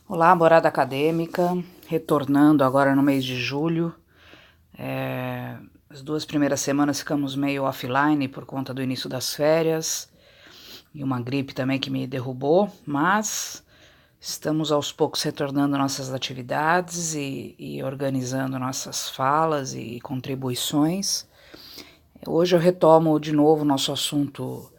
Olá, morada acadêmica, retornando agora no mês de julho. As 2 primeiras semanas ficamos meio offline por conta do início das férias e uma gripe também que me derrubou, mas estamos aos poucos retornando nossas atividades e organizando nossas falas e contribuições. Hoje eu retomo de novo nosso assunto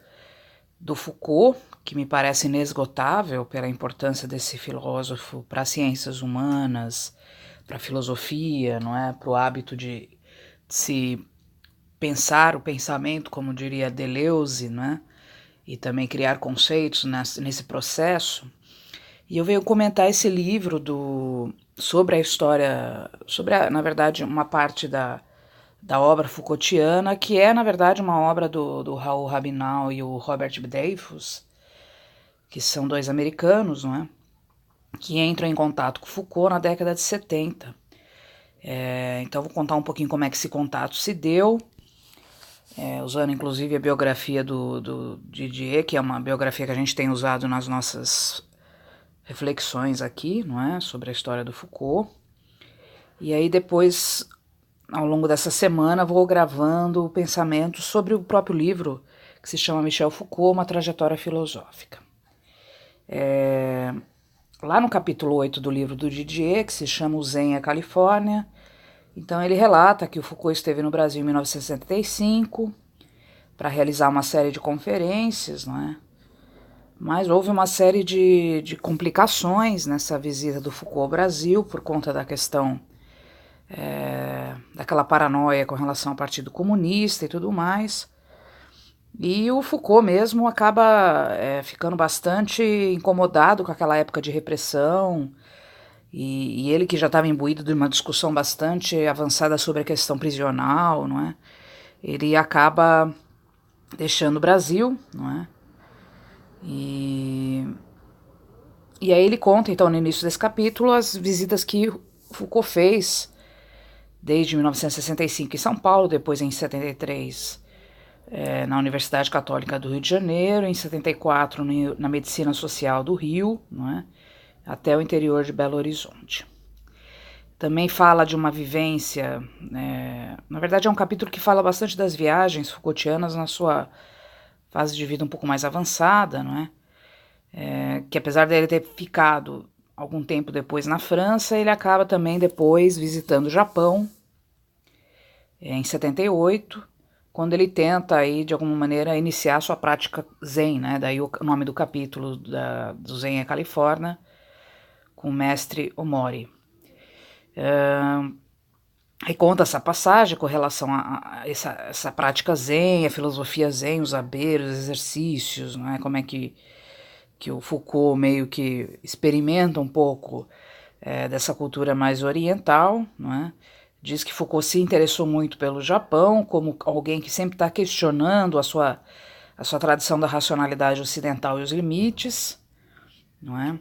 do Foucault, que me parece inesgotável pela importância desse filósofo para as ciências humanas, para a filosofia, não é? Para o hábito de se pensar o pensamento, como diria Deleuze, né? E também criar conceitos nesse processo. E eu venho comentar esse livro sobre a história, na verdade, uma parte da obra Foucaultiana, que é, na verdade, uma obra do Raul Rabinal e o Robert Dreyfus, que são dois americanos, não é? Que entram em contato com Foucault na década de 70. Então vou contar um pouquinho como é que esse contato se deu, usando inclusive a biografia do Didier, que é uma biografia que a gente tem usado nas nossas reflexões aqui, não é? Sobre a história do Foucault. E aí depois, ao longo dessa semana, vou gravando pensamentos sobre o próprio livro, que se chama Michel Foucault, Uma Trajetória Filosófica. Lá no capítulo 8 do livro do Didier, que se chama O Zen e a Califórnia, então ele relata que o Foucault esteve no Brasil em 1965 para realizar uma série de conferências, não é? Mas houve uma série de complicações nessa visita do Foucault ao Brasil por conta da questão daquela paranoia com relação ao Partido Comunista e tudo mais. E o Foucault mesmo acaba ficando bastante incomodado com aquela época de repressão, e ele que já estava imbuído de uma discussão bastante avançada sobre a questão prisional, não é? Ele acaba deixando o Brasil, não é? E aí ele conta, então, no início desse capítulo, as visitas que Foucault fez desde 1965 em São Paulo, depois em 73 na Universidade Católica do Rio de Janeiro, em 74 na Medicina Social do Rio, não é? Até o interior de Belo Horizonte. Também fala de uma vivência, na verdade é um capítulo que fala bastante das viagens Foucaultianas na sua fase de vida um pouco mais avançada, não é? Que apesar dele ter ficado algum tempo depois na França, ele acaba também depois visitando o Japão, em 78, quando ele tenta aí, de alguma maneira, iniciar sua prática Zen, né? Daí o nome do capítulo do Zen é Califórnia, com o mestre Omori. Aí conta essa passagem com relação a essa prática Zen, a filosofia Zen, os saberes, os exercícios, não é? Como é que o Foucault meio que experimenta um pouco dessa cultura mais oriental, não é? Diz que Foucault se interessou muito pelo Japão, como alguém que sempre está questionando a sua tradição da racionalidade ocidental e os limites, não é?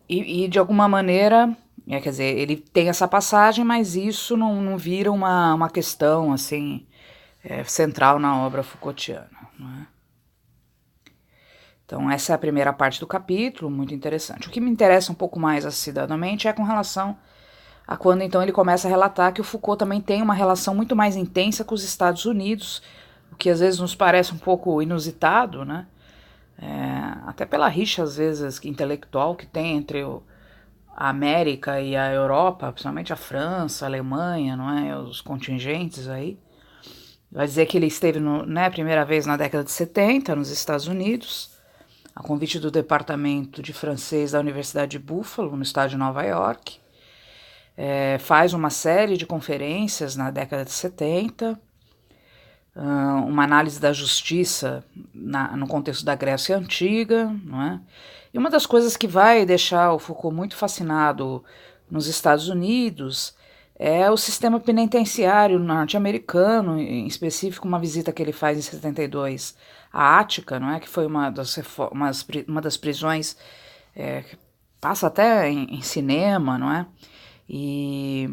E de alguma maneira, quer dizer, ele tem essa passagem, mas isso não vira uma questão assim central na obra Foucaultiana, não é? Então essa é a primeira parte do capítulo, muito interessante. O que me interessa um pouco mais acidamente é com relação a quando então ele começa a relatar que o Foucault também tem uma relação muito mais intensa com os Estados Unidos, o que às vezes nos parece um pouco inusitado, né? Até pela rixa, às vezes, intelectual que tem entre a América e a Europa, principalmente a França, a Alemanha, não é? Os contingentes aí. Vai dizer que ele esteve, a primeira vez na década de 70 nos Estados Unidos, a convite do Departamento de Francês da Universidade de Buffalo, no estado de Nova York. Faz uma série de conferências na década de 70, uma análise da justiça no contexto da Grécia Antiga, não é? E uma das coisas que vai deixar o Foucault muito fascinado nos Estados Unidos é o sistema penitenciário norte-americano, em específico uma visita que ele faz em 72 à Ática, não é? Que foi uma das prisões que passa até em cinema, não é? E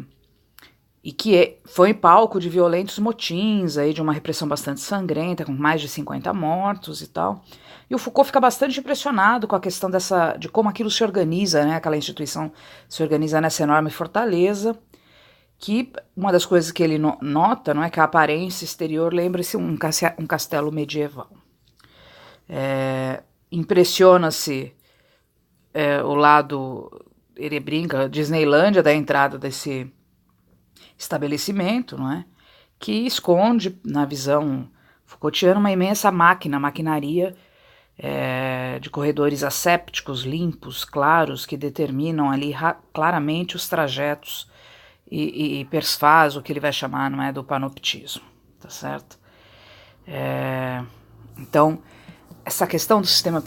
e que foi palco de violentos motins, aí, de uma repressão bastante sangrenta, com mais de 50 mortos e tal. E o Foucault fica bastante impressionado com a questão de como aquilo se organiza, né? Aquela instituição se organiza nessa enorme fortaleza, que uma das coisas que ele nota, não é, que a aparência exterior lembra-se um castelo medieval. Impressiona-se o lado, ele brinca, Disneylândia da entrada desse estabelecimento, não é? Que esconde, na visão Foucaultiana, uma imensa maquinaria de corredores assépticos, limpos, claros, que determinam ali claramente os trajetos e persfaz o que ele vai chamar, não é, do panoptismo, tá certo? Então, essa questão do sistema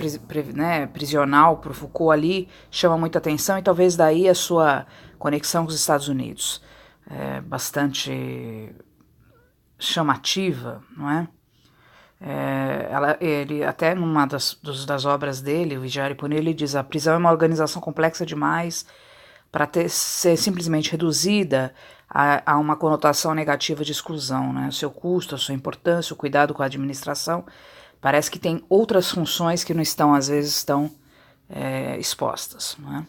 prisional para o Foucault ali chama muita atenção, e talvez daí a sua conexão com os Estados Unidos bastante chamativa, não é? Ele até numa das obras dele, o Vigiar e Punir, ele diz: a prisão é uma organização complexa demais para ser simplesmente reduzida a uma conotação negativa de exclusão, né? O seu custo, a sua importância, o cuidado com a administração, parece que tem outras funções que não estão, às vezes, estão expostas, não é?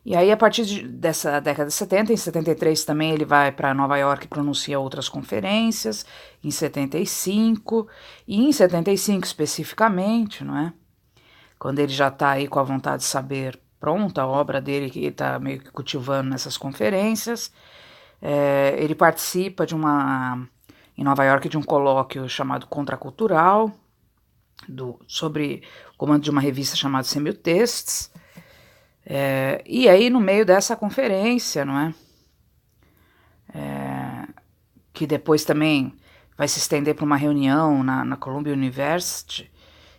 E aí, a partir dessa década de 70, em 73 também ele vai para Nova York e pronuncia outras conferências, em 75, e em 75 especificamente, não é? Quando ele já está aí com a vontade de saber pronta, a obra dele que ele está meio que cultivando nessas conferências, ele participa em Nova York, de um colóquio chamado Contracultural, sobre o comando de uma revista chamada Semiotextes. E aí, no meio dessa conferência, não é? Que depois também vai se estender para uma reunião na Columbia University,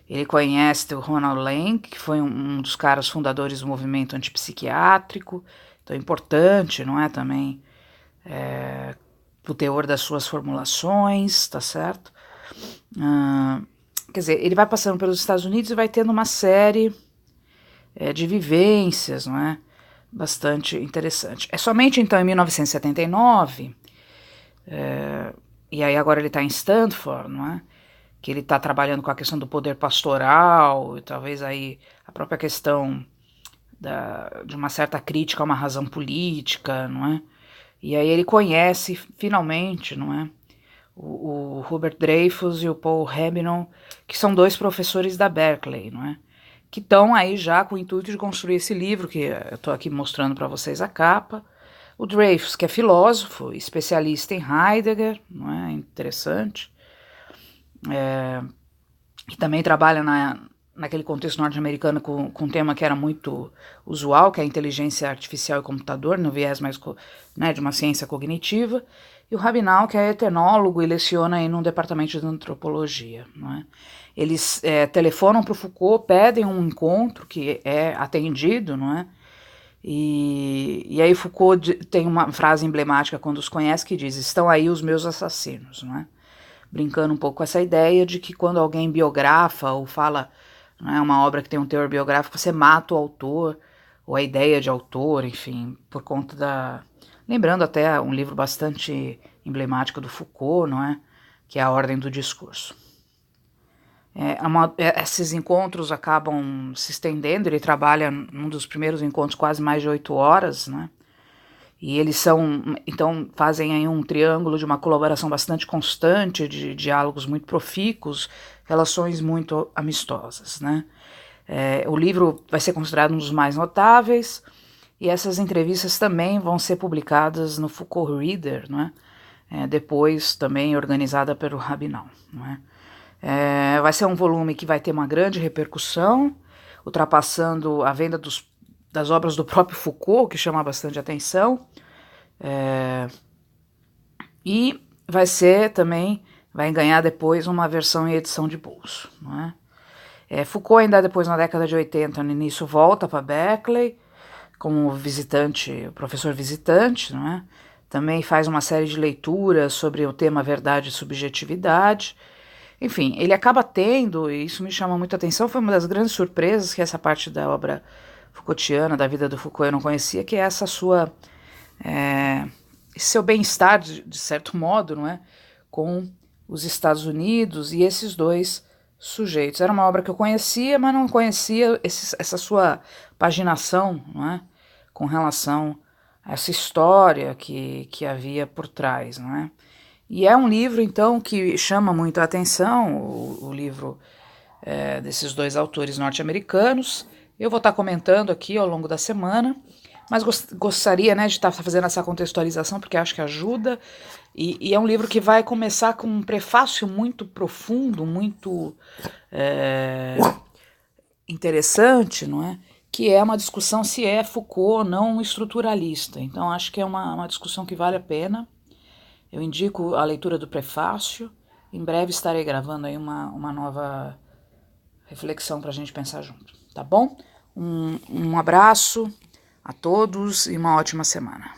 ele conhece o Ronald Lang, que foi um dos caras fundadores do movimento antipsiquiátrico, então é importante, não é, também, o teor das suas formulações, tá certo? Quer dizer, ele vai passando pelos Estados Unidos e vai tendo uma série de vivências, não é? Bastante interessante. É somente então em 1979, e aí agora ele está em Stanford, não é? Que ele está trabalhando com a questão do poder pastoral, e talvez aí a própria questão de uma certa crítica a uma razão política, não é? E aí ele conhece finalmente, não é? O Hubert Dreyfus e o Paul Rabinow, que são dois professores da Berkeley, não é? Que estão aí já com o intuito de construir esse livro, que eu estou aqui mostrando para vocês a capa. O Dreyfus, que é filósofo, especialista em Heidegger, não é? Interessante. Que também trabalha naquele contexto norte-americano com um tema que era muito usual, que é a inteligência artificial e computador, no viés mais de uma ciência cognitiva. E o Rabinow, que é etnólogo e leciona aí num departamento de antropologia, não é? Eles telefonam para o Foucault, pedem um encontro que é atendido, não é? E aí Foucault tem uma frase emblemática quando os conhece que diz: estão aí os meus assassinos, não é? Brincando um pouco com essa ideia de que quando alguém biografa ou fala, não é, uma obra que tem um teor biográfico, você mata o autor, ou a ideia de autor, enfim, por conta lembrando até um livro bastante emblemático do Foucault, não é? Que é A Ordem do Discurso. Esses encontros acabam se estendendo, ele trabalha num dos primeiros encontros quase mais de 8 horas, né? E eles então fazem aí um triângulo de uma colaboração bastante constante, de diálogos muito profícuos, relações muito amistosas, né? O livro vai ser considerado um dos mais notáveis, e essas entrevistas também vão ser publicadas no Foucault Reader, né? Depois também organizada pelo Rabinow, não é? Vai ser um volume que vai ter uma grande repercussão, ultrapassando a venda das obras do próprio Foucault, que chama bastante atenção, e vai ganhar depois uma versão em edição de bolso, não é? Foucault ainda depois, na década de 80, no início, volta para Berkeley como professor visitante, não é? Também faz uma série de leituras sobre o tema verdade e subjetividade. Enfim, ele acaba tendo, e isso me chama muita atenção, foi uma das grandes surpresas, que essa parte da obra Foucaultiana, da vida do Foucault, eu não conhecia, que é essa sua seu bem-estar, de certo modo, não é? Com os Estados Unidos e esses dois sujeitos. Era uma obra que eu conhecia, mas não conhecia essa sua paginação, não é? Com relação a essa história que havia por trás, não é? E é um livro, então, que chama muito a atenção, o livro desses dois autores norte-americanos. Eu vou estar comentando aqui ao longo da semana, mas gostaria, né, de estar fazendo essa contextualização, porque acho que ajuda. E é um livro que vai começar com um prefácio muito profundo, muito interessante, não é? Que é uma discussão se é Foucault ou não estruturalista. Então, acho que é uma discussão que vale a pena. Eu indico a leitura do prefácio. Em breve estarei gravando aí uma nova reflexão para a gente pensar junto, tá bom? Um abraço a todos e uma ótima semana.